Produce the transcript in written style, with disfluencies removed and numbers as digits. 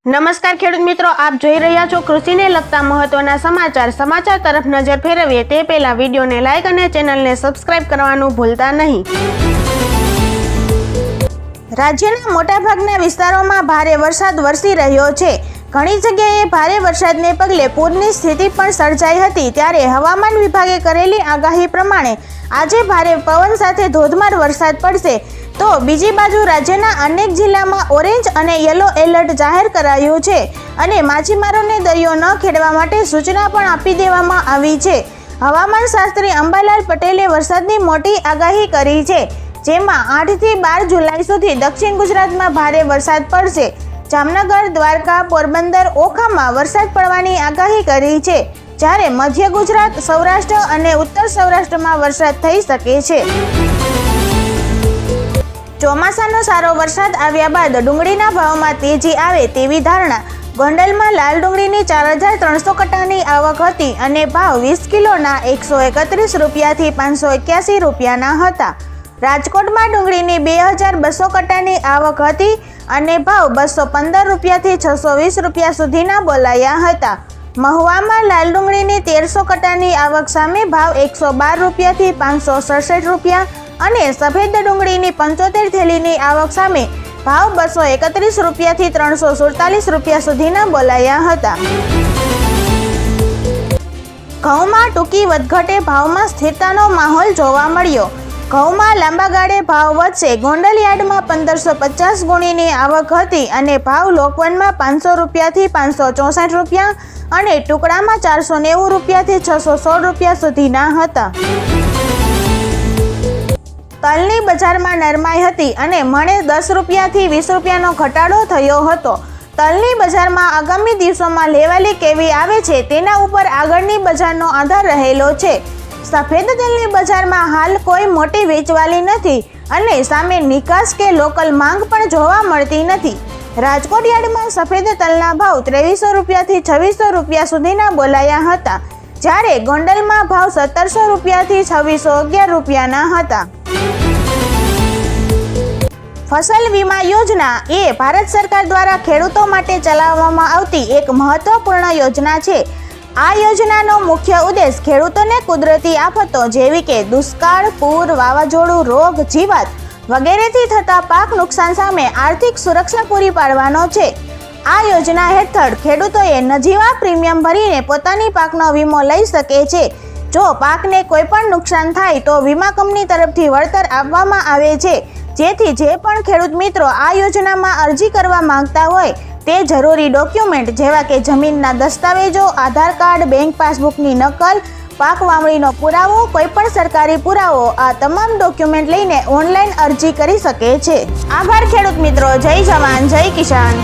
નમસ્કાર ખેડૂત મિત્રો, આપ જોઈ રહ્યા છો કૃષિને લગતા મહત્વના સમાચાર તરફ નજર ફેરવીએ તે પહેલા વિડીયોને લાઇક અને ચેનલને સબસ્ક્રાઇબ કરવાનું ભૂલતા નહીં। રાજ્યના મોટાભાગના વિસ્તારોમાં ભારે વરસાદ વરસી રહ્યો છે। ઘણી જગ્યાએ ભારે વરસાદને પગલે પૂરની સ્થિતિ પણ સર્જાઈ હતી। ત્યારે હવામાન વિભાગે કરેલી આગાહી પ્રમાણે આજે ભારે પવન સાથે ધોધમાર વરસાદ પડશે। તો બીજી બાજુ રાજ્યના અનેક જિલ્લામાં ઓરેન્જ અને યલો એલર્ટ જાહેર કરાયું છે અને માછીમારોને દરિયો ન ખેડવા માટે સૂચના પણ આપી દેવામાં આવી છે। હવામાન શાસ્ત્રી અંબાલાલ પટેલે વરસાદની મોટી આગાહી કરી છે, જેમાં 8 થી 12 જુલાઈ સુધી દક્ષિણ ગુજરાતમાં ભારે વરસાદ પડશે। જામનગર, દ્વારકા, પોરબંદર, ઓખામાં વરસાદ પડવાની આગાહી કરી છે, જ્યારે મધ્ય ગુજરાત, સૌરાષ્ટ્ર અને ઉત્તર સૌરાષ્ટ્રમાં વરસાદ થઈ શકે છે। ચોમાસાનો સારો વરસાદ આવ્યા બાદ ડુંગળીના ભાવમાં તેજી આવે તેવી ધારણા। ગોંડલમાં લાલ ડુંગળીની 4300 કટ્ટાની આવક હતી અને ભાવ 20 કિલોના 131 રૂપિયાથી 581 રૂપિયાના હતા। રાજકોટમાં ડુંગળીની 2200 કટ્ટાની આવક હતી અને ભાવ 215 રૂપિયાથી 620 રૂપિયા સુધીના બોલાયા હતા। મહુવામાં લાલ ડુંગળીની 1300 કટ્ટાની આવક સામે ભાવ 112 રૂપિયાથી 567 રૂપિયા અને સફેદ ડુંગળીની 75 થેલીની આવક સામે ભાવ 231 રૂપિયાથી 347 રૂપિયા સુધીના બોલાયા હતા। ઘઉંમાં ટૂંકી વધઘટે ભાવમાં સ્થિરતાનો માહોલ જોવા મળ્યો। ઘઉંમાં લાંબા ગાળે ભાવ વધશે। ગોંડલ યાર્ડમાં 1550 ગુણીની આવક હતી અને ભાવ લોકવનમાં 500 રૂપિયાથી 564 રૂપિયા અને ટુકડામાં 490 રૂપિયાથી 616 રૂપિયા સુધીના હતા। તલની બજારમાં નરમાઈ હતી અને મણે 10 રૂપિયાથી 20 રૂપિયાનો ઘટાડો થયો હતો। તલની બજારમાં આગામી દિવસોમાં લેવાલી કેવી આવે છે તેના ઉપર આગળની બજારનો આધાર રહેલો છે। સફેદ તલની બજારમાં હાલ કોઈ મોટી વેચવાલી નથી અને સામે નિકાસ કે લોકલ માંગ પણ જોવા મળતી નથી। રાજકોટ યાર્ડમાં સફેદ તલના ભાવ 2300 રૂપિયાથી 2600 રૂપિયા સુધીના બોલાયા હતા, જ્યારે ગોંડલમાં ભાવ 1700 રૂપિયાથી 2611 રૂપિયાના હતા। ફસલ વીમા યોજના એ ભારત સરકાર દ્વારા ખેડૂતો માટે ચલાવવામાં આવતી એક મહત્વપૂર્ણ યોજના છે। આ યોજનાનો મુખ્ય ઉદ્દેશ ખેડૂતોને કુદરતી આફતો જેવી કે દુષ્કાળ, પૂર, વાવાઝોડું, રોગ, જીવાત વગેરેથી થતા પાક નુકસાન સામે આર્થિક સુરક્ષા પૂરી પાડવાનો છે। આ યોજના હેઠળ ખેડૂતોએ નજીવા પ્રીમિયમ ભરીને પોતાની પાકનો વીમો લઈ શકે છે। જો પાકને કોઈ પણ નુકસાન થાય તો વીમા કંપની તરફથી વળતર આપવામાં આવે છે, જેથી જે પણ ખેડૂત મિત્રો આ યોજનામાં અરજી કરવા માંગતા હોય તે જરૂરી ડોક્યુમેન્ટ જેવા કે જમીનના દસ્તાવેજો, આધાર કાર્ડ, બેંક પાસબુકની નકલ, પાક વાવણીનો પુરાવો, કોઈ પણ સરકારી પુરાવો, આ તમામ ડોક્યુમેન્ટ લઈને ઓનલાઈન અરજી કરી શકે છે। આભાર ખેડૂત મિત્રો। જય જવાન, જય કિસાન।